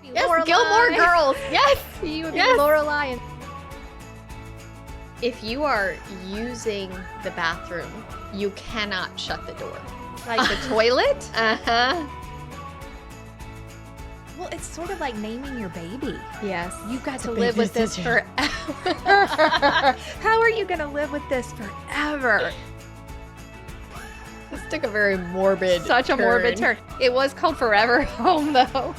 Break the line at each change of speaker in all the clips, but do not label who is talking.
Yes,
Lorelai.
Gilmore Girls. Yes.
You would be
Yes.
Lorelai. And
If you are using the bathroom, you cannot shut the door.
like the toilet?
Uh-huh.
Well, it's sort of like naming your baby.
Yes.
You've got
It's
to
a
live
big
with this
decision.
forever. How are you going to live with this forever?
This took a very morbid
Such a morbid turn. It was called Forever Home, though.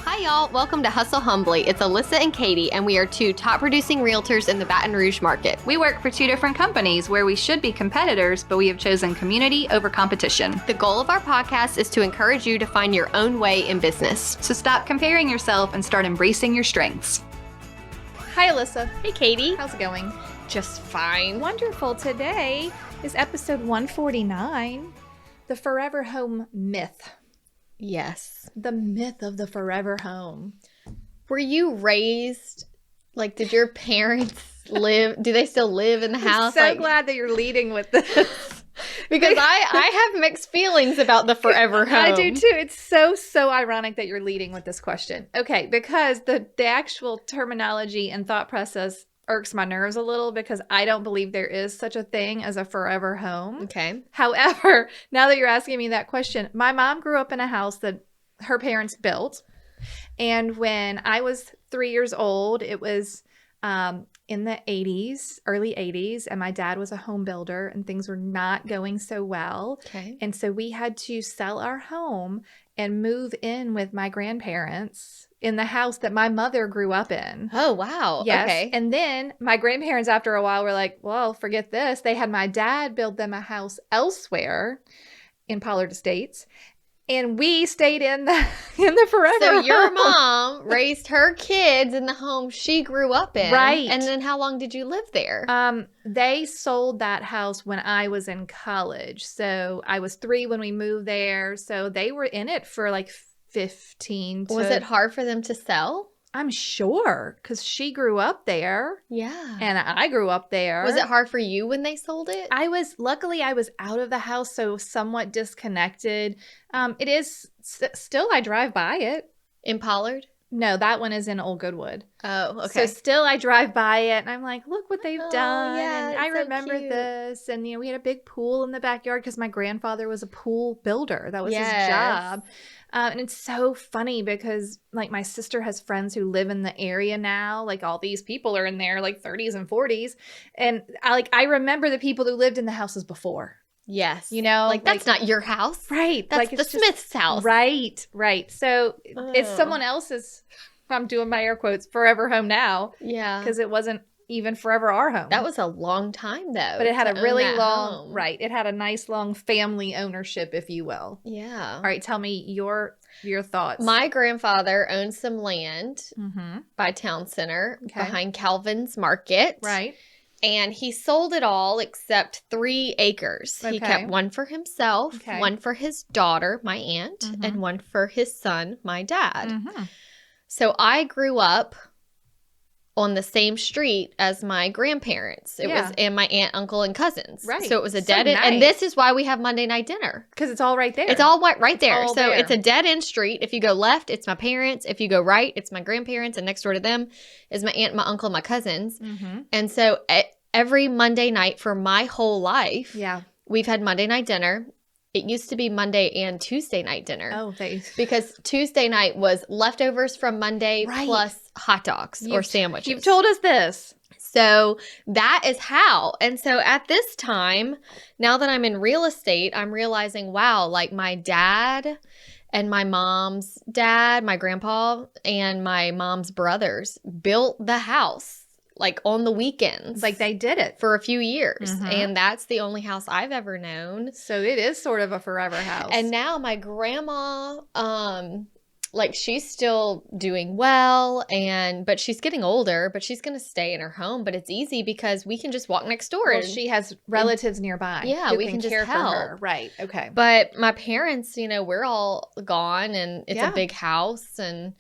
Hi, y'all. Welcome to Hustle Humbly. It's Alyssa and Katie, and we are two top producing realtors in the Baton Rouge market.
We work for two different companies where we should be competitors, but we have chosen community over competition.
The goal of our podcast is to encourage you to find your own way in business.
So stop comparing yourself and start embracing your strengths.
Hi, Alyssa.
Hey, Katie.
How's it going?
Just fine.
Wonderful. Today is episode 149, the Forever Home myth.
Yes.
The myth of the forever home.
Were you raised, like, did your parents do they still live in the house?
I'm so glad that you're leading with this.
Because I have mixed feelings about the forever home.
I do too. It's so ironic that you're leading with this question. Okay, because the actual terminology and thought process irks my nerves a little because I don't believe there is such a thing as a forever home.
Okay.
However, now that you're asking me that question, my mom grew up in a house that her parents built. And when I was 3 years old, it was in the 80s, early 80s, and my dad was a home builder and things were not going so well.
Okay.
And so we had to sell our home and move in with my grandparents in the house that my mother grew up in.
Oh, wow.
Yes.
Okay.
And then my grandparents, after a while, were like, well, forget this. They had my dad build them a house elsewhere in Pollard Estates. And we stayed in the forever
So your
home.
mom raised her kids in the home she grew up in.
Right.
And then how long did you live there?
They sold that house when I was in college. So I was 3 when we moved there. So they were in it for like 15 to...
Was it hard for them to sell?
I'm sure, because she grew up there.
Yeah.
And I grew up there.
Was it hard for you when they sold it?
Luckily I was out of the house, so somewhat disconnected. It is still, I drive by it.
In Pollard?
No, that one is in Old Goodwood.
Oh, okay.
So still I drive by it and I'm like, look what they've done.
Yeah,
and I
it's so
remember
cute.
this. And, we had a big pool in the backyard because my grandfather was a pool builder. That was his
Yes.
job. And it's so funny because, like, my sister has friends who live in the area now. Like, all these people are in their, like, 30s and 40s. And, I remember the people who lived in the houses before.
Yes.
Like,
that's not your house.
Right.
That's
like,
the
it's just-
Smith's house.
Right. So it's
Oh.
someone else's, I'm doing my air quotes, forever home now.
Yeah.
Because it wasn't even forever our home.
That was a long time, though.
But it had
to
a
own
really
that
long,
home.
right. It had a nice long family ownership, if you will.
Yeah.
All right. Tell me your thoughts.
My grandfather owned some land
Mm-hmm.
by Town Center
Okay.
behind Calvin's Market.
Right.
And he sold it all except 3 acres. He
Okay.
kept one for himself,
Okay.
one for his daughter, my aunt,
Mhm.
and one for his son, my dad.
Mm-hmm.
So I grew up on the same street as my grandparents. It
Yeah.
was and my aunt, uncle, and cousins.
Right.
So it was a
So
dead end. And
nice.
this is why we have Monday night dinner.
Because it's all right there.
It's all right there.
all
So
there.
it's a dead end street. If you go left, it's my parents. If you go right, it's my grandparents. And next door to them is my aunt, my uncle, and my cousins.
Mm-hmm.
And so every Monday night for my whole life,
Yeah.
we've had Monday night dinner. It used to be Monday and Tuesday night dinner.
Oh,
Because Tuesday night was leftovers from Monday
Right.
plus hot dogs or sandwiches.
You've told us this.
So that is how. And so at this time, now that I'm in real estate, I'm realizing, wow, like my dad and my mom's dad, my grandpa, and my mom's brothers built the house like on the weekends.
Like they did it.
for a few years.
Mhm.
And that's the only house I've ever known.
So it is sort of a forever house.
And now my grandma, like she's still doing well but she's getting older, but she's going to stay in her home. But it's easy because we can just walk next door.
well,
and
she has relatives nearby.
Yeah,
who
we can just
care for her.
help.
Right. Okay.
But my parents, we're all gone and it's
Yeah.
a big house and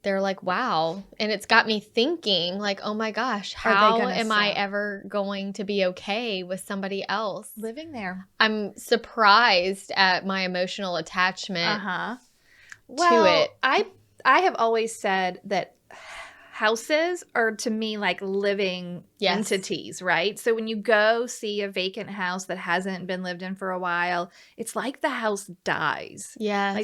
they're like, wow. And it's got me thinking like, oh my gosh,
Are they
how
gonna
am I
sell?
ever going to be okay with somebody else
living there.
I'm surprised at my emotional attachment
Well,
to it.
I have always said that houses are to me like living
Yes.
entities, right? So when you go see a vacant house that hasn't been lived in for a while, it's like the house dies.
Yes.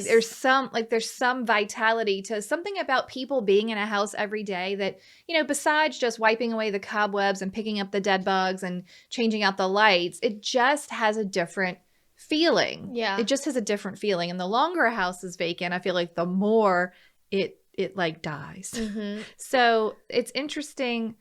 Like there's some vitality to something about people being in a house every day that, besides just wiping away the cobwebs and picking up the dead bugs and changing out the lights, it just has a different feeling.
Yeah.
It just has a different feeling. And the longer a house is vacant, I feel like the more it like dies.
Mhm.
So it's interesting.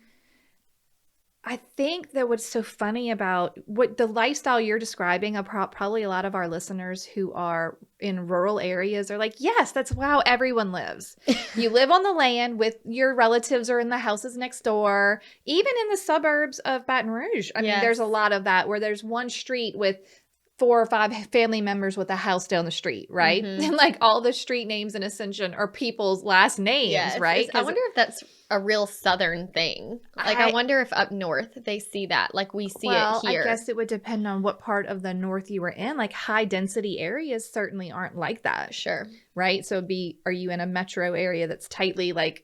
I think that what's so funny about what the lifestyle you're describing, probably a lot of our listeners who are in rural areas are like, yes, that's how everyone lives. You live on the land with your relatives or in the houses next door, even in the suburbs of Baton Rouge. I mean,
Yes.
there's a lot of that where there's one street with 4 or 5 family members with a house down the street, right?
Mhm.
And like all the street names in Ascension are people's last names,
Yes.
right?
I wonder if that's a real Southern thing. Like, I wonder if up north they see that, like we see it here.
I guess it would depend on what part of the north you were in. Like high density areas certainly aren't like that,
Sure.
right? So are you in a metro area that's tightly like,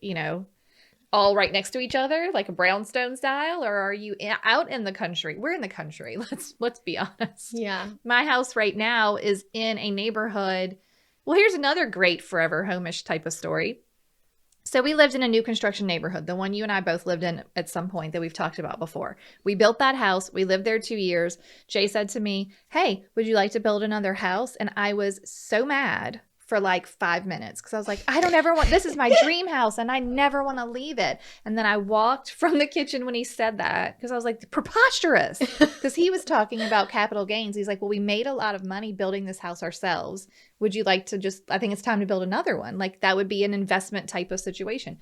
all right next to each other, like a brownstone style, or are you out in the country? We're in the country. Let's be honest.
Yeah.
My house right now is in a neighborhood. Well, here's another great forever home-ish type of story. So we lived in a new construction neighborhood, the one you and I both lived in at some point that we've talked about before. We built that house. We lived there 2 years. Jay said to me, hey, would you like to build another house? And I was so mad for like 5 minutes because I was like, I don't ever want, this is my dream house and I never want to leave it. And then I walked from the kitchen when he said that because I was like, preposterous, because he was talking about capital gains. He's like, well, we made a lot of money building this house ourselves. Would you like to I think it's time to build another one. Like that would be an investment type of situation.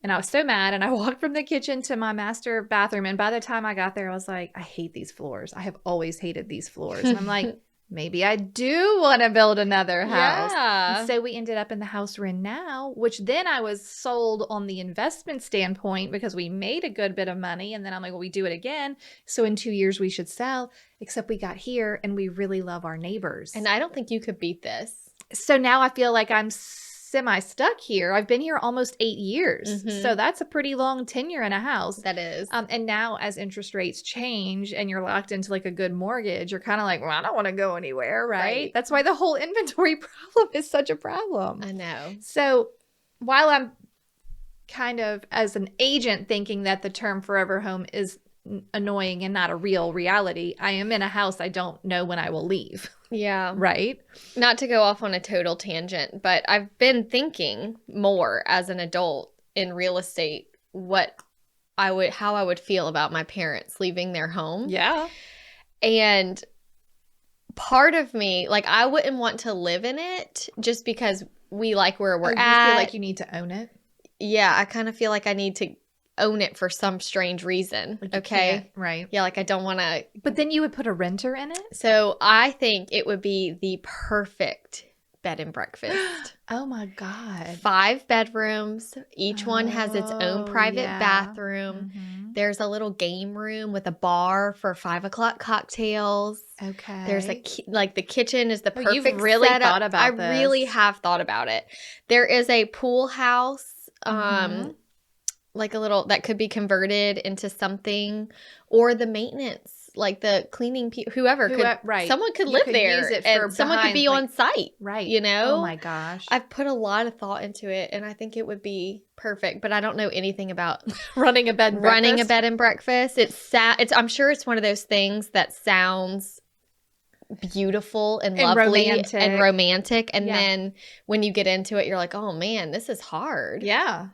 And I was so mad and I walked from the kitchen to my master bathroom. And by the time I got there, I was like, I hate these floors. I have always hated these floors. And I'm like, maybe I do want to build another house.
Yeah.
And so we ended up in the house we're in now, which then I was sold on the investment standpoint because we made a good bit of money. And then I'm like, well, we do it again. So in 2 years we should sell, except we got here and we really love our neighbors.
And I don't think you could beat this.
So now I feel like I'm semi-stuck here. I've been here almost 8 years.
Mhm.
So that's a pretty long tenure in a house.
That is.
And now as interest rates change and you're locked into like a good mortgage, you're kind of like, well, I don't want to go anywhere, right? That's why the whole inventory problem is such a problem.
I know.
So while I'm kind of as an agent thinking that the term forever home is annoying and not a real reality, I am in a house I don't know when I will leave.
Yeah.
Right?
Not to go off on a total tangent, but I've been thinking more as an adult in real estate how I would feel about my parents leaving their home.
Yeah.
And part of me, like, I wouldn't want to live in it just because we like where we're
You
at.
feel like you need to own it?
Yeah, I kind of feel like I need to own it for some strange reason.
Like you
Okay.
can't, right.
Yeah, like I don't want to.
But then you would put a renter in it?
So I think it would be the perfect bed and breakfast.
Oh my God.
5 bedrooms. Each one has its own private
yeah.
bathroom.
Mhm.
There's a little game room with a bar for 5 o'clock cocktails.
Okay.
There's the kitchen is the
Oh,
perfect
you've really
setup.
thought about
I
this.
really have thought about it. There is a pool house,
Mhm.
like a little that could be converted into something, or the maintenance, like the cleaning whoever could.
Right.
Someone could
You
live
could
there,
use it
and
for
someone could
behind,
be
like-
on site.
Right.
You know.
Oh my gosh.
I've put a lot of thought into it, and I think it would be perfect. But I don't know anything about
running a bed and
running a
breakfast?
bed and breakfast. I'm sure it's one of those things that sounds beautiful and lovely and romantic, and
Yeah.
then when you get into it, you're like, oh man, this is hard.
Yeah.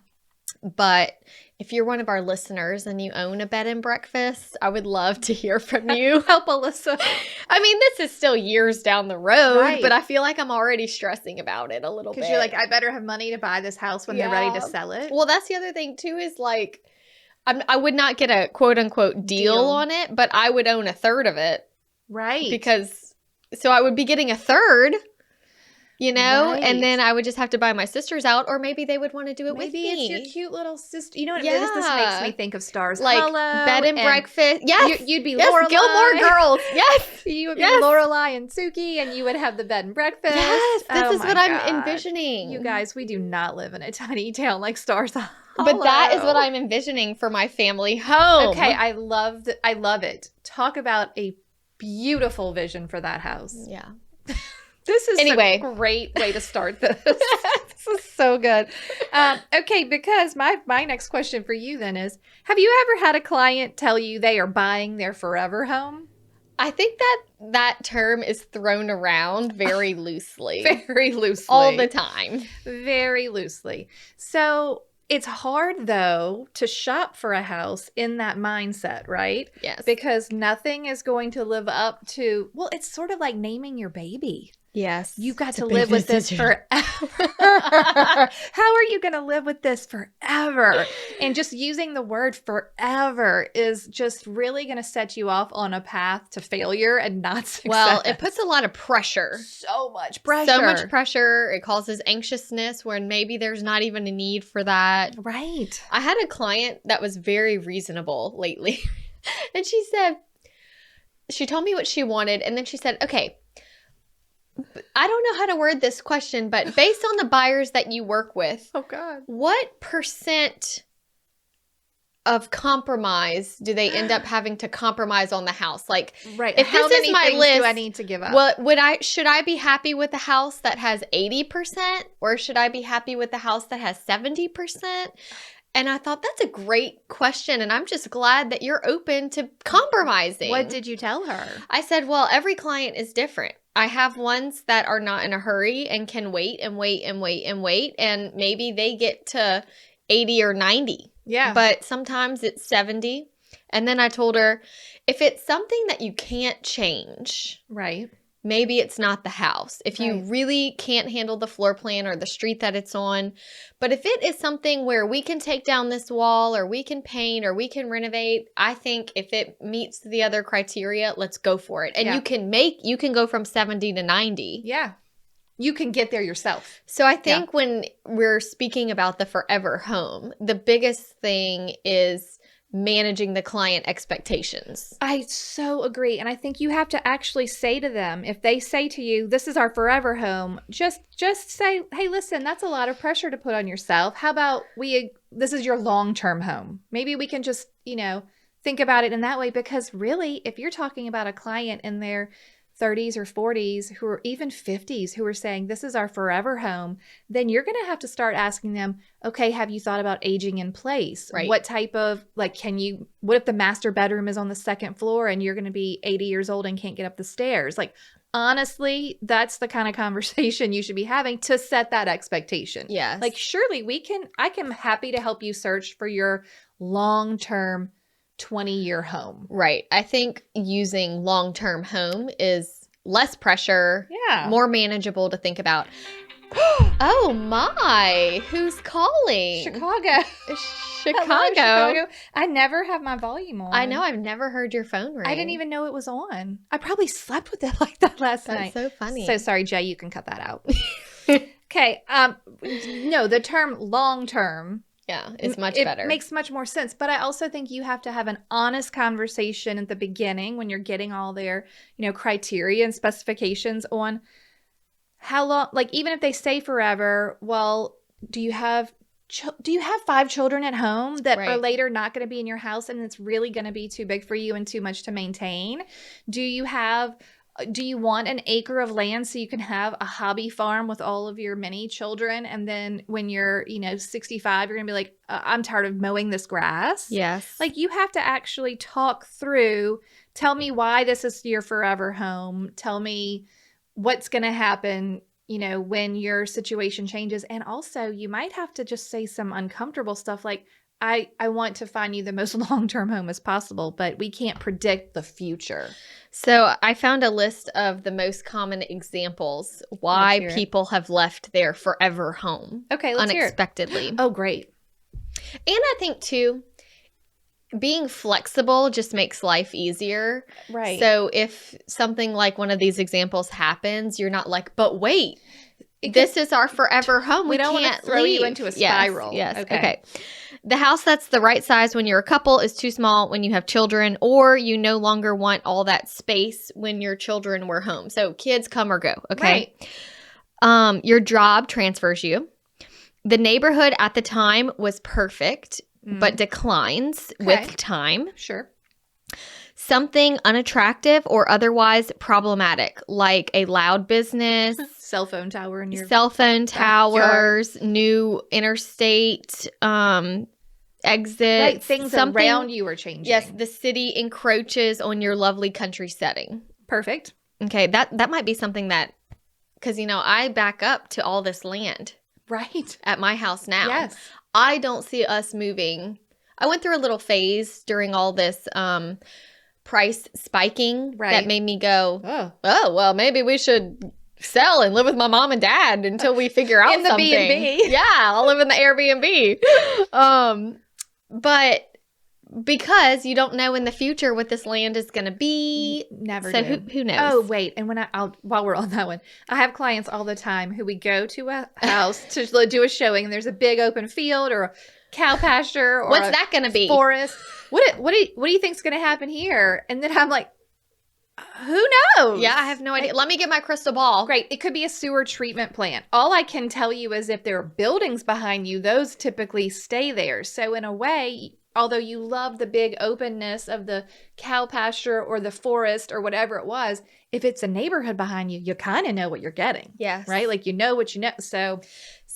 But if you're one of our listeners and you own a bed and breakfast, I would love to hear from you.
Help Alyssa.
I mean, this is still years down the road,
Right.
but I feel like I'm already stressing about it a little bit.
Because you're like, I better have money to buy this house when they're ready to sell it.
Well, that's the other thing too, is like, I would not get a quote unquote deal on it, but I would own a third of it.
Right.
So I would be getting a third. you know?
Right.
And then I would just have to buy my sisters out, or maybe they would want to do it with
Maybe
me.
it's your cute little sister. You know what this makes me think of Stars
like
Hollow.
bed and breakfast. Yes.
You'd be
yes,
Lorelai.
Gilmore Girls. Yes.
You would be
Yes.
Lorelai and Suki, and you would have the bed and breakfast.
Yes, this
Oh
is
my
what I'm
God.
envisioning.
You guys, we do not live in a tiny town like Stars Hollow.
But that is what I'm envisioning for my family home.
Okay, I love it. Talk about a beautiful vision for that house.
Yeah.
This is
Anyway.
a great way to start this. This is so good. Okay, because my next question for you then is, have you ever had a client tell you they are buying their forever home?
I think that term is thrown around very loosely.
Very loosely.
All the time.
Very loosely. So it's hard, though, to shop for a house in that mindset, right?
Yes.
Because nothing is going to live up to, well, it's sort of like naming your baby.
Yes.
You've got
It's
to
a big
live with this
decision.
forever. How are you going to live with this forever? And just using the word forever is just really going to set you off on a path to failure and not success.
Well, it puts a lot of pressure.
so much pressure.
So much pressure. It causes anxiousness when maybe there's not even a need for that.
Right.
I had a client that was very reasonable lately. And she told me what she wanted. And then she said, okay, I don't know how to word this question, but based on the buyers that you work with,
Oh, God.
what percent of compromise do they end up having to compromise on the house? Like,
Right.
if
How
this is
many
my
things
list,
do I need to give up?
what should I be happy with a house that has 80%, or should I be happy with the house that has 70%? And I thought that's a great question, and I'm just glad that you're open to compromising.
What did you tell her?
I said, well, every client is different. I have ones that are not in a hurry and can wait and wait and wait and wait, and maybe they get to 80 or 90.
Yeah.
But sometimes it's 70. And then I told her, if it's something that you can't change,
Right.
maybe it's not the house. If you
Right.
really can't handle the floor plan or the street that it's on. But if it is something where we can take down this wall, or we can paint, or we can renovate, I think if it meets the other criteria, let's go for it. And
Yeah.
you can go from 70 to 90.
Yeah. You can get there yourself.
So I think when we're speaking about the forever home, the biggest thing is managing the client expectations.
I so agree. And I think you have to actually say to them, if they say to you, this is our forever home, just say, hey, listen, that's a lot of pressure to put on yourself. How about this is your long-term home? Maybe we can just, think about it in that way, because really, if you're talking about a client in their 30s or 40s who are even 50s who are saying this is our forever home, then you're going to have to start asking them, okay, have you thought about aging in place?
Right.
What type of, what if the master bedroom is on the second floor and you're going to be 80 years old and can't get up the stairs? Honestly, that's the kind of conversation you should be having to set that expectation.
Yes.
Surely I can happy to help you search for your long-term 20-year home.
Right. I think using long-term home is less pressure,
Yeah.
more manageable to think about. Oh my, who's calling?
Chicago.
Chicago.
Hello, Chicago. I never have my volume on.
I know, I've never heard your phone ring.
I didn't even know it was on. I probably slept with it like that last
That's
night.
so funny.
So sorry, Jay, you can cut that out. Okay. No, the term long-term,
yeah, it's much
it
better.
makes much more sense. But I also think you have to have an honest conversation at the beginning when you're getting all their, criteria and specifications on how long, even if they say forever, well, do you have 5 children at home that are
Right.
later not going to be in your house and it's really going to be too big for you and too much to maintain? Do you want an acre of land so you can have a hobby farm with all of your mini children? And then when you're, 65, you're going to be like, I'm tired of mowing this grass.
Yes.
You have to actually talk through, tell me why this is your forever home. Tell me what's going to happen, when your situation changes. And also you might have to just say some uncomfortable stuff like, I want to find you the most long-term home as possible, but we can't predict the future.
So I found a list of the most common examples
Let's
why
hear it.
people have left their forever home
Okay, let's hear it.
unexpectedly.
Oh, great.
And I think too, being flexible just makes life easier.
Right.
So if something like one of these examples happens, you're not like, but wait, this is our forever home.
We don't want
can't
to throw you
leave.
into a spiral.
Yes.
Okay.
Okay. The house that's the right size when you're a couple is too small when you have children, or you no longer want all that space when your children were home. So kids come or go. Okay.
Right.
Your job transfers you. The neighborhood at the time was perfect, but declines with time.
Sure.
Something unattractive or otherwise problematic, like a loud business,
Cell phone tower in your
cell phone
backyard.
towers, new interstate exits.
Right, things
something
around you are changing.
Yes, the city encroaches on your lovely country setting.
Perfect.
Okay, that might be something that, because, I back up to all this land
Right.
at my house now.
Yes.
I don't see us moving. I went through a little phase during all this price spiking that made me go, oh, well, maybe we should sell and live with my mom and dad until we figure out
in the
something.
B&B.
Yeah, I'll live in the Airbnb. But because you don't know in the future what this land is going to be.
Never
So
do.
who knows?
Oh, wait. And while we're on that one, I have clients all the time who we go to a house to do a showing, and there's a big open field or a cow pasture or
What's that going to be?
forest. What do you think's going to happen here? And then I'm like, who knows?
Yeah, I have no idea. Let me get my crystal ball.
Great. It could be a sewer treatment plant. All I can tell you is if there are buildings behind you, those typically stay there. So in a way, although you love the big openness of the cow pasture or the forest or whatever it was, if it's a neighborhood behind you, you kind of know what you're getting.
Yes.
Right? Like you know what you know.
So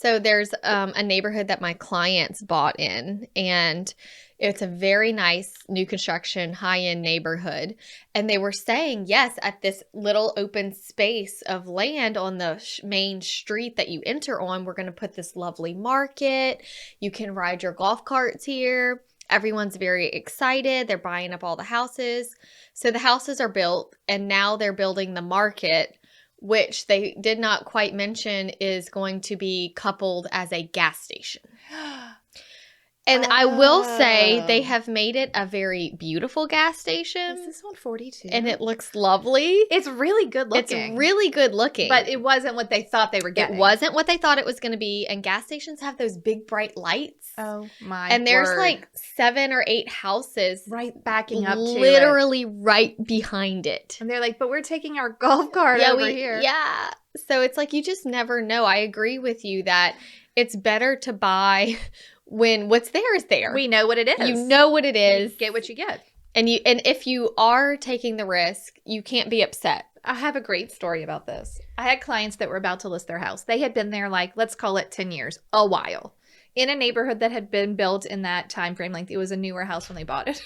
there's a neighborhood that my clients bought in, and it's a very nice new construction, high-end neighborhood. And they were saying, yes, at this little open space of land on the main street that you enter on, we're going to put this lovely market. You can ride your golf carts here. Everyone's very excited. They're buying up all the houses. So the houses are built, and now they're building the market, which they did not quite mention is going to be coupled as a gas station. And I will say they have made it a very beautiful gas station.
Is this one 42?
And it looks lovely.
It's really good looking.
It's really good looking.
But it wasn't what they thought they were getting.
It wasn't what they thought it was going to be. And gas stations have those big bright lights.
Oh my
And there's
word.
like 7 or 8 houses
right backing up to it.
literally right behind it.
And they're like, but we're taking our golf cart over here.
Yeah. So it's like you just never know. I agree with you that it's better to buy when what's there is there.
We know what it is.
You know what it is.
You get what you get.
And if you are taking the risk, you can't be upset.
I have a great story about this. I had clients that were about to list their house. They had been there like, let's call it 10 years, a while, in a neighborhood that had been built in that time frame. Like it was a newer house when they bought it.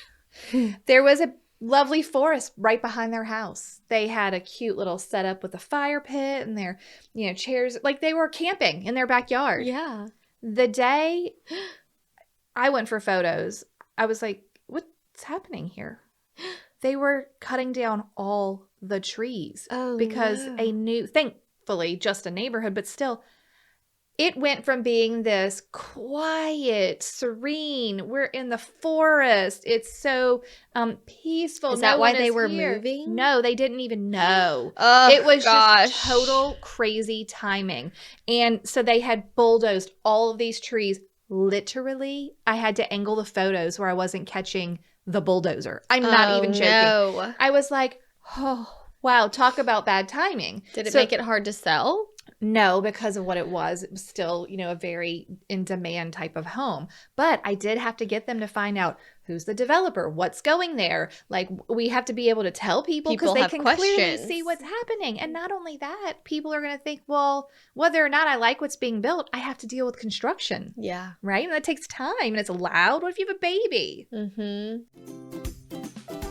There was a lovely forest right behind their house. They had a cute little setup with a fire pit and their, chairs. Like they were camping in their backyard.
Yeah.
The day I went for photos, I was like, what's happening here? They were cutting down all the trees because thankfully, just a neighborhood, but still, it went from being this quiet, serene, we're in the forest, it's so peaceful.
Is that why they were
here.
moving?
No, they didn't even know.
Oh,
it was
gosh.
just total crazy timing. And so they had bulldozed all of these trees. Literally, I had to angle the photos where I wasn't catching the bulldozer. I'm not even joking.
No.
I was like, oh, wow, talk about bad timing.
Did it make it hard to sell?
No, because of what it was. It was still, a very in-demand type of home. But I did have to get them to find out who's the developer, what's going there. Like, we have to be able to tell people because they can clearly see what's happening. And not only that, people are going to think, well, whether or not I like what's being built, I have to deal with construction.
Yeah.
Right? And that takes time and it's loud. What if you have a baby?
Mm-hmm.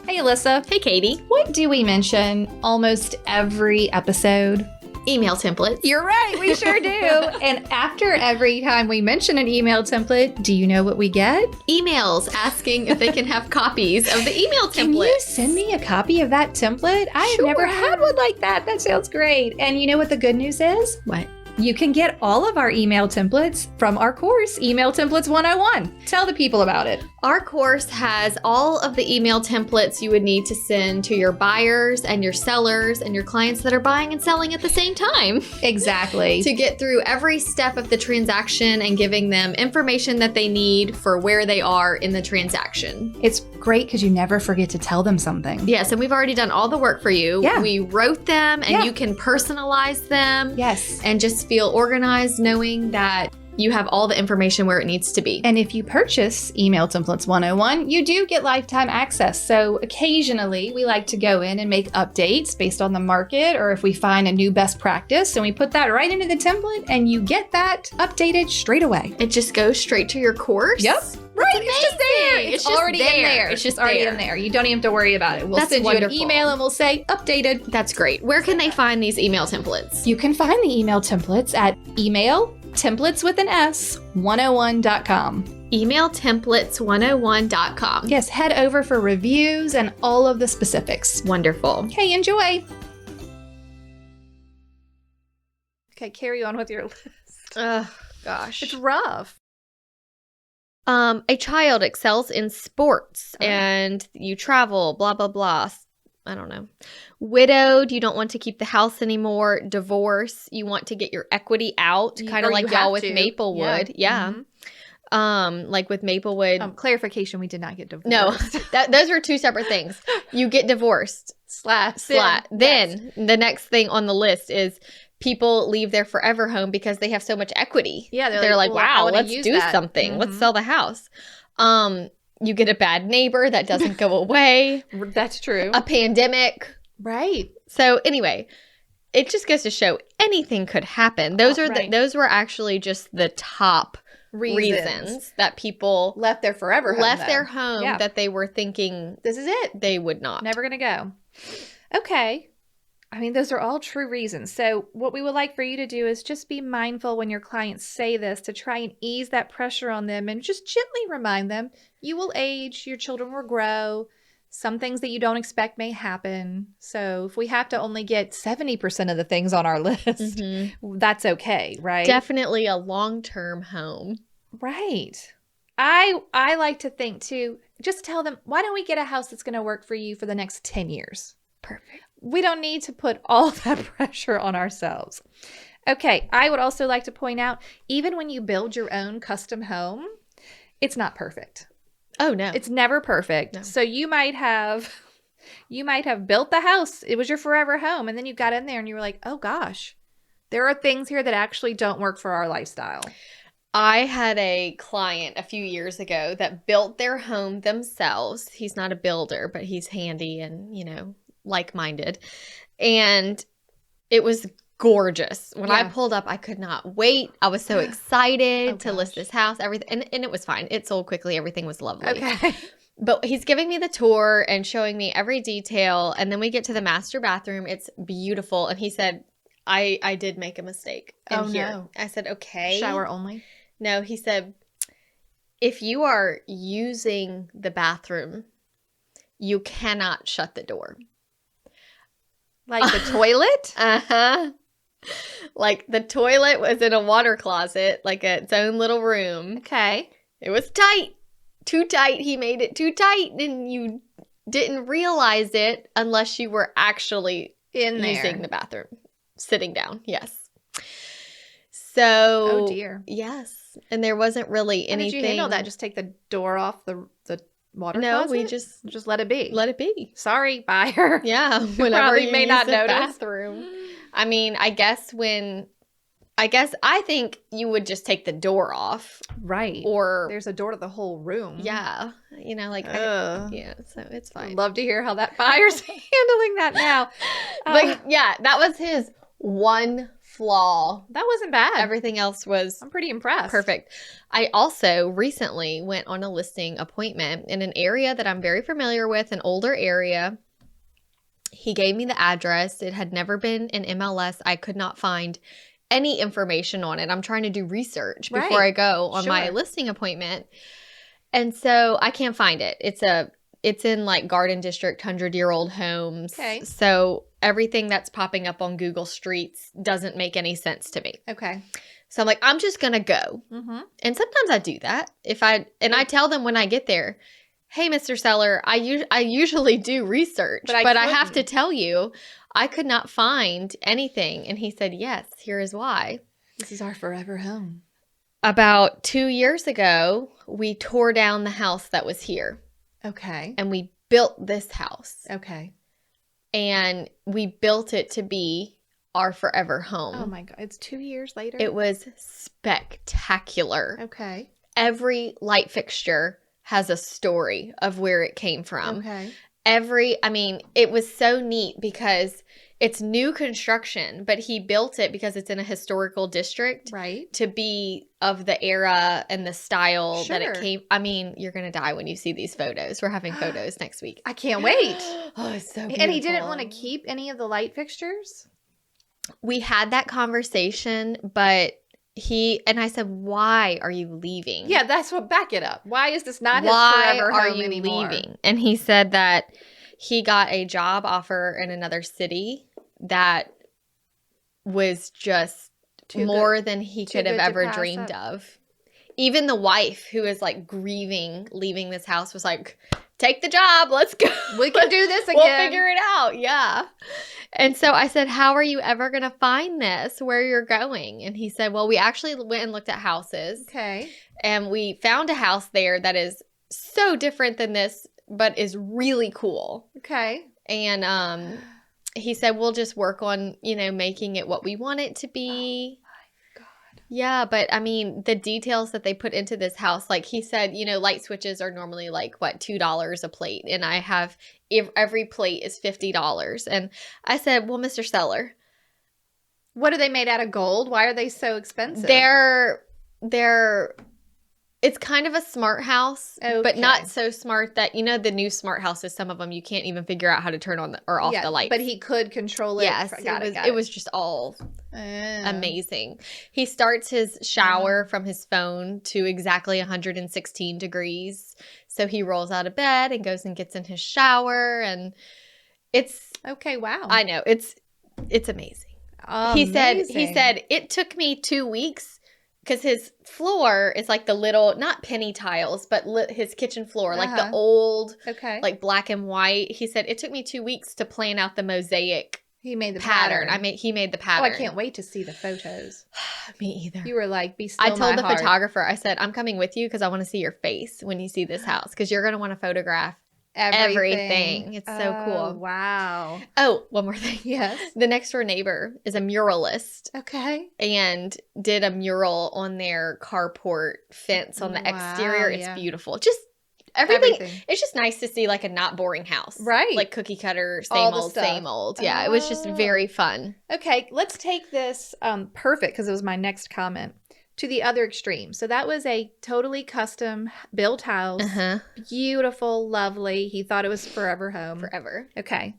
Hey, Alyssa.
Hey, Katie.
What do we mention almost every episode?
Email templates.
You're right. We sure do. And after every time we mention an email template, do you know what we get?
Emails asking if they can have copies of the email template.
Can you send me a copy of that template? I have never had one like that. That sounds great. And you know what the good news is?
What?
You can get all of our email templates from our course, Email Templates 101. Tell the people about it.
Our course has all of the email templates you would need to send to your buyers and your sellers and your clients that are buying and selling at the same time
Exactly.
to get through every step of the transaction and giving them information that they need for where they are in the transaction.
It's great because you never forget to tell them something.
Yes, and we've already done all the work for you.
Yeah.
We wrote them and you can personalize them.
Yes.
And just feel organized knowing that you have all the information where it needs to be.
And if you purchase Email Templates 101, you do get lifetime access. So occasionally we like to go in and make updates based on the market, or if we find a new best practice, and we put that right into the template and you get that updated straight away.
It just goes straight to your course.
Yep. Right,
It's
it's just there.
amazing.
It's,
It's just
already in
there.
there.
It's just
already
there.
in there. You don't even have to worry about it. We'll
That's
send
wonderful.
you an email and we'll say updated.
That's great. Where can they find these email templates?
You can find the email templates at emailtemplates101.com.
Emailtemplates101.com.
Yes, head over for reviews and all of the specifics.
Wonderful.
Okay, enjoy. Okay, carry on with your list.
Oh, gosh.
It's rough.
A child excels in sports and you travel, blah, blah, blah. I don't know. Widowed, you don't want to keep the house anymore. Divorce, you want to get your equity out, kind of like y'all with Maplewood. Yeah.
Mm-hmm.
Like with Maplewood.
Clarification, we did not get divorced.
No, those are two separate things. You get divorced.
Slat.
Then the next thing on the list is people leave their forever home because they have so much equity.
Yeah,
they're like,
well, I
wow,
wanna
let's
use
do
that.
something.
Mhm.
Let's sell the house. You get a bad neighbor that doesn't go away.
That's true.
A pandemic.
Right.
So anyway, it just goes to show anything could happen. Those those were actually just the top reasons that people
left their forever home.
left their home that they were thinking
This is it.
they would not.
Never going to go. Okay. I mean, those are all true reasons. So what we would like for you to do is just be mindful when your clients say this to try and ease that pressure on them and just gently remind them, you will age, your children will grow, some things that you don't expect may happen. So if we have to only get 70% of the things on our list, that's okay, right?
Definitely a long-term home.
Right. I like to think too, just tell them, why don't we get a house that's going to work for you for the next 10 years?
Perfect.
We don't need to put all that pressure on ourselves. Okay, I would also like to point out, even when you build your own custom home, it's not perfect.
Oh, no.
It's never perfect.
No.
So you might have built the house. It was your forever home. And then you got in there and you were like, oh gosh, there are things here that actually don't work for our lifestyle.
I had a client a few years ago that built their home themselves. He's not a builder, but he's handy and, like-minded. And it was gorgeous. When I pulled up, I could not wait. I was so excited to list this house, everything. And it was fine. It sold quickly. Everything was lovely.
Okay.
But he's giving me the tour and showing me every detail. And then we get to the master bathroom. It's beautiful. And he said, I did make a mistake in here.
No.
I said, okay.
Shower only?
No, he said, if you are using the bathroom, you cannot shut the door.
Like the toilet?
Uh-huh. Like the toilet was in a water closet, like its own little room.
Okay.
It was tight. Too tight. He made it too tight, and you didn't realize it unless you were actually
In there.
using the bathroom. Sitting down, yes. So,
Oh dear.
yes. And there wasn't really
How
anything.
did you handle that? Just take the door off the water
No,
closet?
we just
let it be.
let it be.
Sorry, buyer.
Yeah, whenever
probably
you
may
use
not
the
notice.
bathroom. I mean, I think you would just take the door off,
Right.
or
There's a door to the whole room.
yeah,
Ugh.
yeah. So it's fine.
I'd love to hear how that buyer's handling that now.
But yeah, that was his one flaw.
That wasn't bad.
Everything else was
I'm pretty impressed.
perfect. I also recently went on a listing appointment in an area that I'm very familiar with, an older area. He gave me the address. It had never been in MLS. I could not find any information on it. I'm trying to do research before I go on my listing appointment. And so I can't find it. It's in like Garden District, 100-year-old homes.
Okay.
So everything that's popping up on Google Streets doesn't make any sense to me.
Okay.
So I'm like, I'm just going to go.
Mm-hmm.
And sometimes I do that. I tell them when I get there, hey, Mr. Seller, I usually do research, but I have to tell you, I could not find anything. And he said, yes, here is why.
This is our forever home.
About 2 years ago, we tore down the house that was here.
Okay.
And we built this house.
Okay.
And we built it to be our forever home.
Oh my God. It's 2 years later?
It was spectacular.
Okay.
Every light fixture has a story of where it came from.
Okay.
It was so neat because it's new construction, but he built it because it's in a historical district.
Right.
To be of the era and the style
Sure.
that it came. You're going to die when you see these photos. We're having photos next week.
I can't wait.
Oh, it's so beautiful.
And he didn't want to keep any of the light fixtures?
We had that conversation, but I said, why are you leaving?
Yeah, that's what, back it up. Why is this not his forever home anymore?
Why are you leaving? And he said that he got a job offer in another city that was just more than he could have ever dreamed of. Even the wife, who is like grieving leaving this house, was like, take the job, let's go.
We can do this again.
We'll figure it out. Yeah. And so I said, how are you ever going to find this, where you're going? And he said, well, we actually went and looked at houses.
Okay.
And we found a house there that is so different than this, but is really cool.
Okay.
And he said, we'll just work on, making it what we want it to be. Yeah, but the details that they put into this house, like he said, light switches are normally like, what, $2 a plate. And I have, every plate is $50. And I said, well, Mr. Seller.
What are they made out of gold? Why are they so expensive?
It's kind of a smart house,
okay.
But not so smart that, the new smart houses, some of them you can't even figure out how to turn on or off the lights.
But he could control it.
Yes, it was just all amazing. He starts his shower from his phone to exactly 116 degrees. So he rolls out of bed and goes and gets in his shower, and it's
okay. Wow.
I know, it's amazing. He said it took me 2 weeks. Because his floor is like the little, not penny tiles, but his kitchen floor, like the old, like black and white. He said, it took me 2 weeks to plan out the mosaic.
He made the
pattern. He made the pattern.
Oh, I can't wait to see the photos.
Me either.
You were like, be still.
I told the photographer, I said, I'm coming with you because I want to see your face when you see this house. Because you're going to want to photograph everything. It's so cool.
Wow.
Oh, one more thing.
Yes.
The next door neighbor is a muralist.
Okay.
And did a mural on their carport fence on the exterior. It's beautiful. Just everything. It's just nice to see like a not boring house.
Right.
Like cookie cutter, same old. Yeah, it was just very fun.
Okay, let's take this perfect, because it was my next comment, to the other extreme. So that was a totally custom built house. Beautiful, lovely. He thought it was forever home.
Forever.
Okay.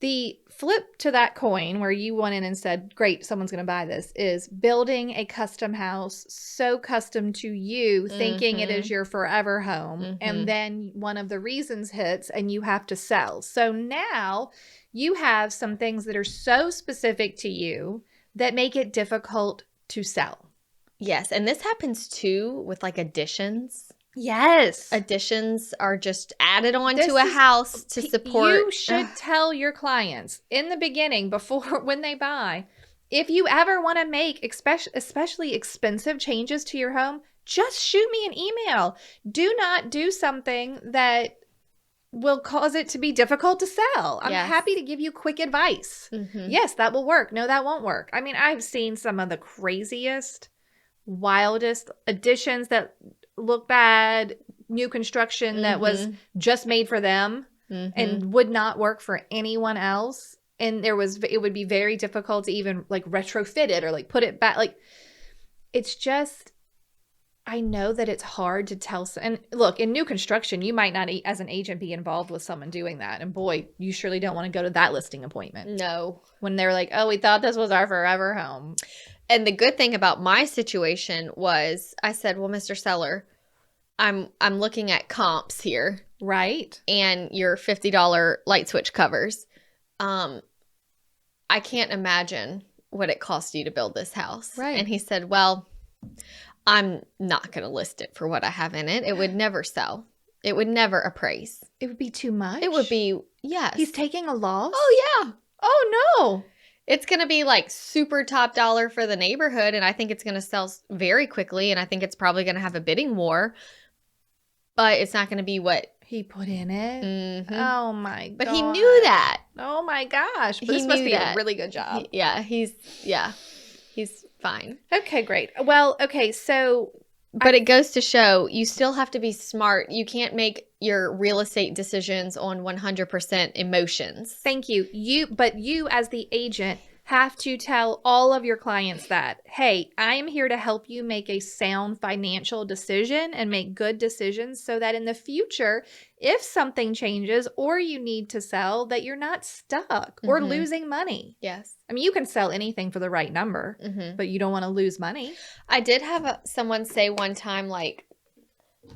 The flip to that coin, where you went in and said, great, someone's going to buy this, is building a custom house so custom to you, thinking it is your forever home. And then one of the reasons hits and you have to sell. So now you have some things that are so specific to you that make it difficult to sell.
Yes, and this happens too with like additions.
Yes.
Additions are just added on to a house to support.
You should tell your clients in the beginning, before when they buy, if you ever want to make especially expensive changes to your home, just shoot me an email. Do not do something that will cause it to be difficult to sell. I'm happy to give you quick advice. Yes, that will work. No, that won't work. I've seen some of the craziest, wildest additions that look bad, new construction that was just made for them and would not work for anyone else. And it would be very difficult to even like retrofit it or like put it back. Like, it's just, I know that it's hard to tell. And look, in new construction, you might not, as an agent, be involved with someone doing that. And boy, you surely don't want to go to that listing appointment.
No.
When they're like, oh, we thought this was our forever home.
And the good thing about my situation was I said, well, Mr. Seller, I'm looking at comps here.
Right.
And your $50 light switch covers. I can't imagine what it cost you to build this house.
Right.
And he said, well, I'm not going to list it for what I have in it. It would never sell. It would never appraise.
It would be too much.
It would be, yes.
He's taking a loss?
Oh, yeah.
Oh, no.
It's going to be like super top dollar for the neighborhood. And I think it's going to sell very quickly. And I think it's probably going to have a bidding war. But it's not going to be what
he put in it.
Mm-hmm.
Oh, my God.
But he knew that.
Oh, my gosh. But
He
this must
knew
be
that.
a really good job.
He's fine.
Okay, great. Well, okay, so
But it goes to show you still have to be smart. You can't make your real estate decisions on 100% emotions.
thank you. But you as the agent have to tell all of your clients that, hey, I am here to help you make a sound financial decision and make good decisions so that in the future, if something changes or you need to sell, that you're not stuck or
Mhm.
losing money.
Yes.
I mean, you can sell anything for the right number,
Mm-hmm.
but you don't want to lose money.
I did have someone say one time, like,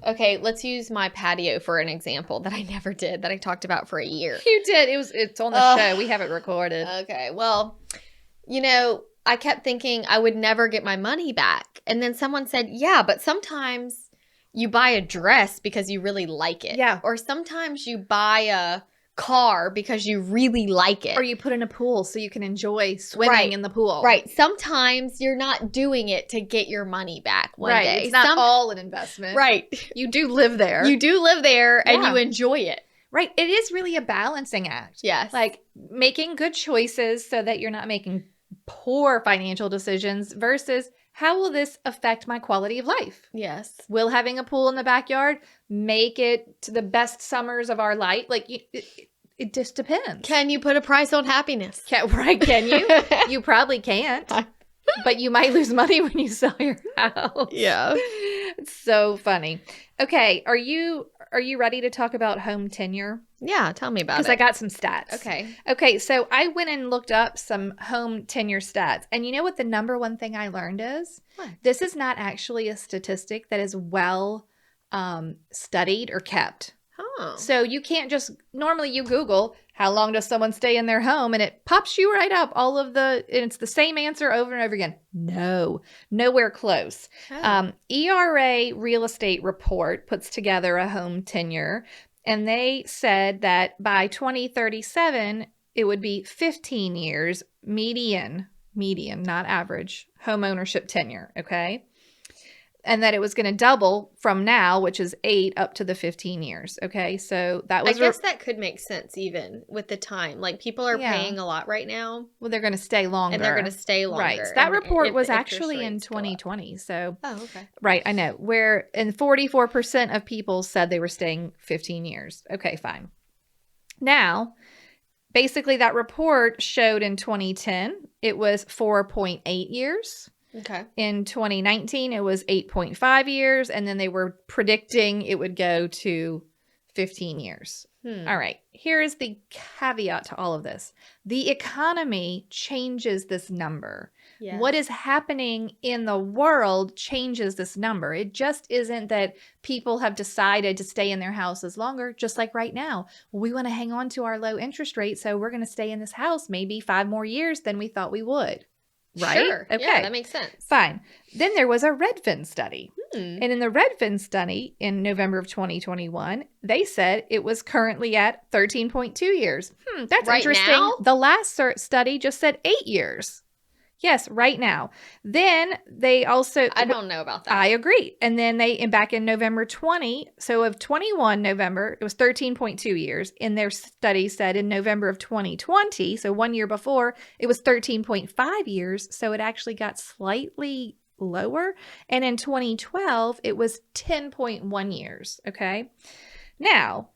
okay, let's use my patio for an example that I never did, that I talked about for a year.
You did. It's on the
Ugh.
show. We have it recorded.
Okay, well, I kept thinking I would never get my money back. And then someone said, yeah, but sometimes you buy a dress because you really like it.
Yeah.
Or sometimes you buy a car because you really like it.
Or you put in a pool so you can enjoy swimming
Right.
in the pool.
Right. Sometimes you're not doing it to get your money back one
Right.
day.
It's not all an investment.
Right.
You do live there.
You do live there and
Yeah.
you enjoy it.
Right. It is really a balancing act.
Yes.
Like making good choices so that you're not making poor financial decisions versus how will this affect my quality of life?
Yes.
Will having a pool in the backyard make it to the best summers of our life? Like it just depends.
Can you put a price on happiness?
Can you? You probably can't. But you might lose money when you sell your house.
Yeah.
It's so funny. Okay, are you ready to talk about home tenure?
Yeah. Tell me about it.
Because I got some stats.
Okay.
Okay, so I went and looked up some home tenure stats. And you know what the number one thing I learned is?
What?
This is not actually a statistic that is well studied or kept.
Oh.
So you can't just, normally you Google, how long does someone stay in their home? And it pops you right up and it's the same answer over and over again. No, nowhere close.
Oh.
ERA Real Estate Report puts together a home tenure, and they said that by 2037, it would be 15 years median, not average, home ownership tenure, okay? And that it was going to double from now, which is 8 up to the 15 years. Okay. So that
I
was,
guess that could make sense even with the time. Like people are
Yeah.
paying a lot right now
well, they're going to stay longer.
and they're going to stay longer.
Right. So that
and
report
if
was
the interest
actually in
rates go up.
2020. So,
Oh, okay.
right. I know. And 44% of people said they were staying 15 years. Okay, fine. Now, basically that report showed in 2010, it was 4.8 years.
Okay.
In 2019, it was 8.5 years, and then they were predicting it would go to 15 years. All right, here is the caveat to all of this. The economy changes this number.
Yeah.
What is happening in the world changes this number. It just isn't that people have decided to stay in their houses longer, just like right now. We want to hang on to our low interest rate, so we're going to stay in this house maybe 5 more years than we thought we would. Right?
Sure.
Okay.
Yeah, that makes sense.
Fine. Then there was a Redfin study.
Hmm.
And in the Redfin study in November of 2021, they said it was currently at 13.2 years. That's
Right
interesting.
now?
The last study just said 8 years. Yes, right now. Then they also...
I don't know about that.
I agree. And then back in November 20, so of 21 November, it was 13.2 years. And their study said in November of 2020, so 1 year before, it was 13.5 years. So it actually got slightly lower. And in 2012, it was 10.1 years. Okay. Now,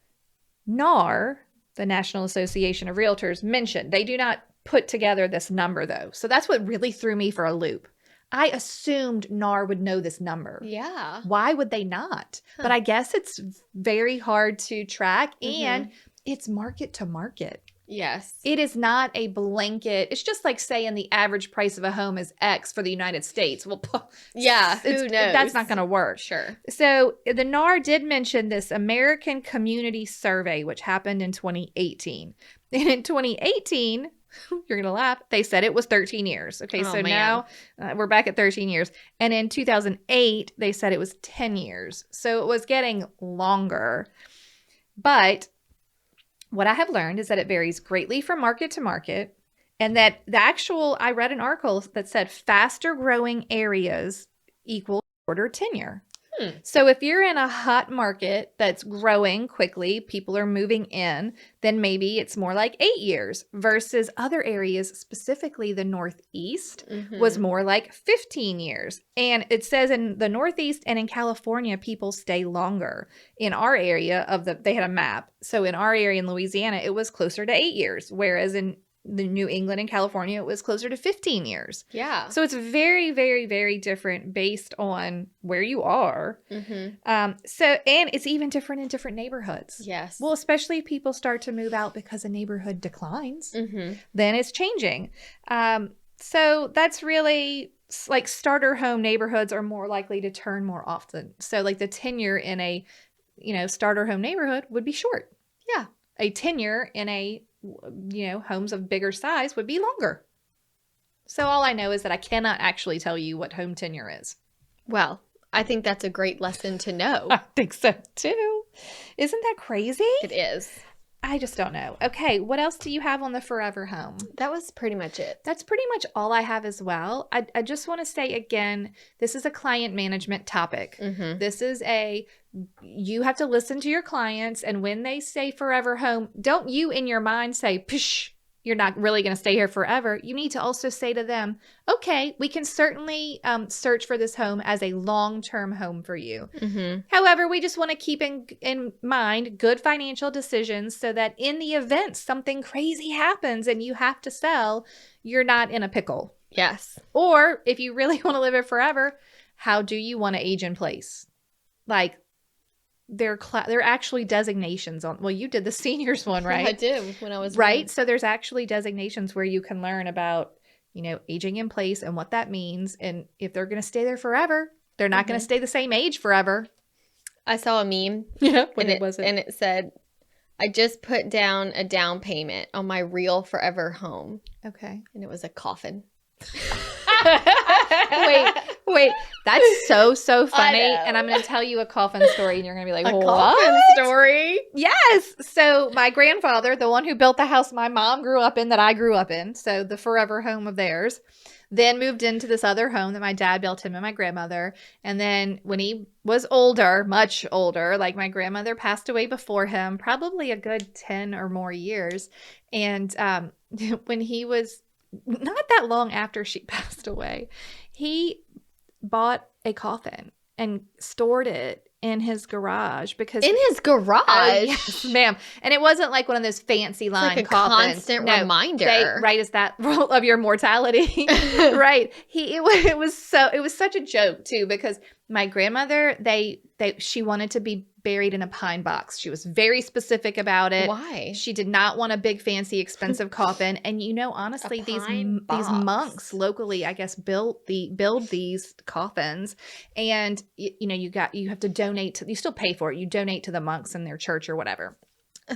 NAR, the National Association of Realtors, mentioned they do not put together this number though. So that's what really threw me for a loop. I assumed NAR would know this number.
Yeah.
Why would they not?
Huh.
But I guess it's very hard to track
Mhm.
and it's market to market.
Yes.
It is not a blanket. It's just like saying the average price of a home is X for the United States. Well,
Yeah. Who knows?
That's not going to work.
Sure.
So the NAR did mention this American Community Survey, which happened in 2018. And in 2018, You're going to laugh. They said it was 13 years. Okay,
Oh,
so
man.
now we're back at 13 years. And in 2008, they said it was 10 years. So it was getting longer. But what I have learned is that it varies greatly from market to market. And that I read an article that said faster growing areas equal shorter tenure. So if you're in a hot market that's growing quickly, people are moving in, then maybe it's more like 8 years versus other areas, specifically the Northeast, was more like 15 years. And it says in the Northeast and in California, people stay longer. In our area they had a map. So in our area in Louisiana, it was closer to 8 years, whereas in the New England and California, it was closer to 15 years.
Yeah.
So it's very, very, very different based on where you are. And it's even different in different neighborhoods.
Yes.
Well, especially if people start to move out because a neighborhood declines, then it's changing. So that's really like starter home neighborhoods are more likely to turn more often. So like the tenure in a, starter home neighborhood would be short.
Yeah.
A tenure in a homes of bigger size would be longer. So all I know is that I cannot actually tell you what home tenure is.
Well, I think that's a great lesson to know.
I think so too. Isn't that crazy?
It is.
I just don't know. Okay, what else do you have on the forever home?
That was pretty much it.
That's pretty much all I have as well. I just want to say again, this is a client management topic. This is you have to listen to your clients, and when they say forever home, don't you in your mind say, psh, you're not really going to stay here forever. You need to also say to them, okay, we can certainly search for this home as a long-term home for you. However, we just want to keep in mind good financial decisions so that in the event something crazy happens and you have to sell, you're not in a pickle.
Yes.
Or if you really want to live it forever, how do you want to age in place? Like, there are actually designations on, well, you did the seniors one, right?
I did when I was
right. So there's actually designations where you can learn about, aging in place and what that means. And if they're going to stay there forever, they're not going to stay the same age forever.
I saw a meme.
Yeah.
And it said, I just put down a down payment on my real forever home.
Okay.
And it was a coffin.
Wait. That's so funny.
I know.
And I'm going to tell you a coffin story and you're going to be like,
A
what?
coffin story?
Yes. So my grandfather, the one who built the house my mom grew up in that I grew up in, so the forever home of theirs, then moved into this other home that my dad built him and my grandmother. And then when he was older, much older, like my grandmother passed away before him, probably a good 10 or more years. And when he was not that long after she passed away, he bought a coffin and stored it in his garage because
In his garage?
yes, ma'am. And it wasn't like one of those fancy line
like a
coffins.
constant
No,
reminder.
right, is that of your mortality. Right. It was such a joke too, because my grandmother, she wanted to be buried in a pine box. She was very specific about it.
Why?
She did not want a big, fancy, expensive coffin. And honestly, these monks locally, I guess, build these coffins, and you have to donate. You still pay for it. You donate to the monks in their church or whatever.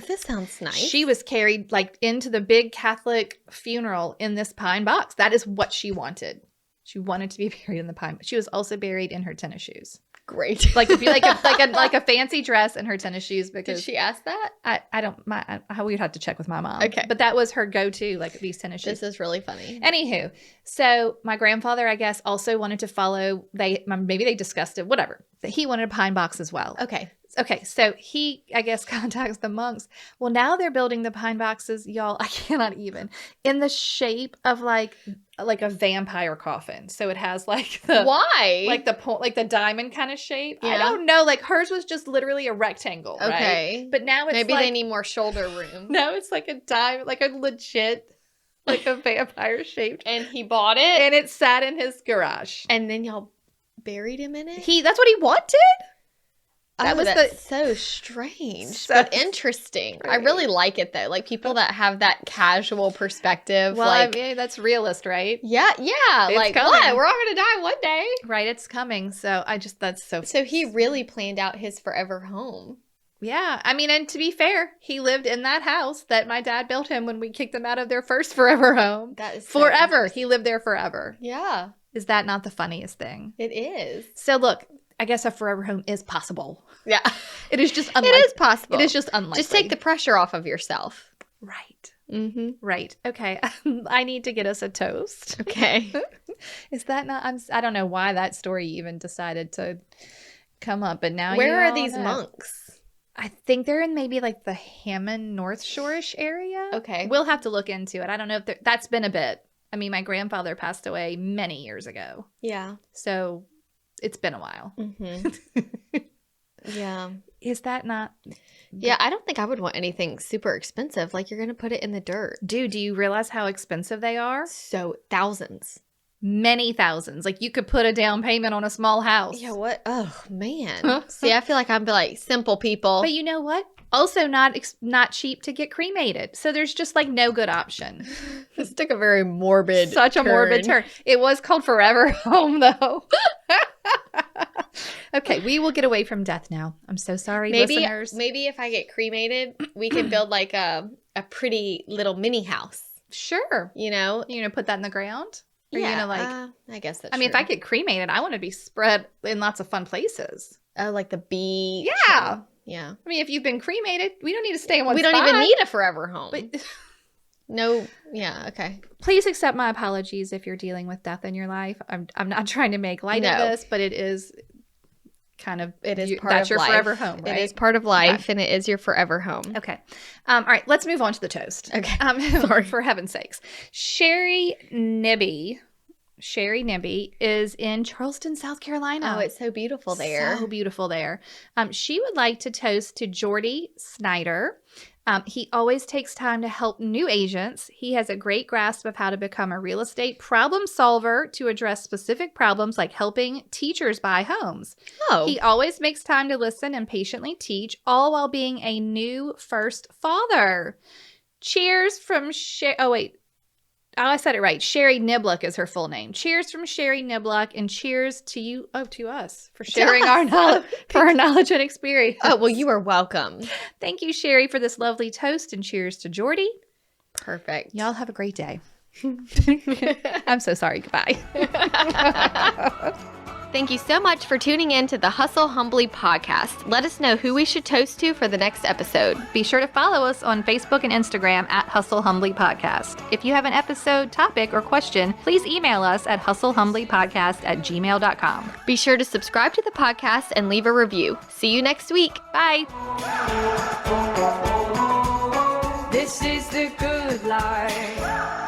This sounds nice.
She was carried into the big Catholic funeral in this pine box. That is what she wanted. She wanted to be buried in the pine. She was also buried in her tennis shoes.
Great.
Like if you like a fancy dress and her tennis shoes. Because
Did she ask that?
I don't. We'd have to check with my mom.
Okay.
But that was her go-to, like these tennis shoes.
This is really funny.
Anywho, so my grandfather, I guess, also wanted to follow. Maybe they discussed it. Whatever. He wanted a pine box as well.
Okay.
So he, I guess, contacts the monks. Well, now they're building the pine boxes, y'all. I cannot even, in the shape of like a vampire coffin. So it has
Why?
like the diamond kind of shape.
Yeah.
I don't know. Like hers was just literally a rectangle.
Okay.
Right? But now it's
maybe they need more shoulder room.
now it's like a diamond, like a legit, like a vampire shaped.
And he bought it.
And it sat in his garage.
And then y'all buried him in it?
That's what he wanted.
That's so strange, but interesting. I really like it though. Like people that have that casual perspective.
Well,
like,
I mean, that's realist, right?
yeah.
It's
Like
coming.
what? We're all gonna die one day.
Right, it's coming. So that's so.
So he really planned out his forever home.
Yeah. I mean, and to be fair, he lived in that house that my dad built him when we kicked him out of their first forever home.
That is so
Forever.
interesting.
He lived there forever.
Yeah,
Is that not the funniest thing?
it is.
So look, I guess a forever home is possible.
Yeah,
It is just
it
unlikely.
is possible.
It is just unlikely.
Just take the pressure off of yourself.
Right.
Mm-hmm.
Right. Okay. I need to get us a toast.
Okay.
Is that not? I don't know why that story even decided to come up, but now
Where
you
are
all
these
know.
monks?
I think they're in maybe like the Hammond North Shore-ish area.
Okay.
We'll have to look into it. I don't know if that's been a bit. I mean, my grandfather passed away many years ago,
Yeah.
so it's been a while.
Mm-hmm. Yeah.
Is that not?
Yeah, I don't think I would want anything super expensive. Like, you're going to put it in the dirt.
Dude, do you realize how expensive they are?
So, thousands.
Many thousands. Like you could put a down payment on a small house.
Yeah, what? Oh, man. See, I feel like I'm like simple people.
But you know what? Also not cheap to get cremated. So there's just like no good option.
This took a very morbid
Such a morbid turn. It was called Forever Home though. Okay, we will get away from death now. I'm so sorry, listeners.
Maybe if I get cremated, we can build like a pretty little mini house.
Sure.
You know?
You're going to put that in the ground? Or
Yeah,
you gonna like
I guess that's
I mean,
true.
if I get cremated, I want to be spread in lots of fun places.
Oh, like the beach.
Yeah.
Yeah.
I mean, if you've been cremated, we don't need to stay in one
We
spot.
don't even need a forever home.
But
No. Yeah. Okay.
please accept my apologies if you're dealing with death in your life. I'm not trying to make light of
No.
this, but it is kind of
It is part
that's
of
your
life.
forever home, right?
It is part of life, and it is your forever home.
Okay. All right, let's move on to the toast.
Okay.
Sorry. For heaven's sakes. Sherry Nibby is in Charleston, South Carolina.
Oh, it's so beautiful there.
So beautiful there. She would like to toast to Jordy Snyder. He always takes time to help new agents. He has a great grasp of how to become a real estate problem solver to address specific problems like helping teachers buy homes.
Oh.
He always makes time to listen and patiently teach, all while being a new first father. Cheers from I said it right. Sherry Nibluck is her full name. Cheers from Sherry Nibluck, and cheers to you, to us, for sharing our knowledge, our knowledge and experience.
Oh, well, you are welcome.
Thank you, Sherry, for this lovely toast, and cheers to Jordy.
Perfect.
Y'all have a great day. I'm so sorry. Goodbye.
Thank you so much for tuning in to the Hustle Humbly podcast. Let us know who we should toast to for the next episode.
Be sure to follow us on Facebook and Instagram at Hustle Humbly Podcast. If you have an episode, topic, or question, please email us at hustlehumblypodcast@gmail.com.
Be sure to subscribe to the podcast and leave a review. See you next week.
Bye.
This is the good life.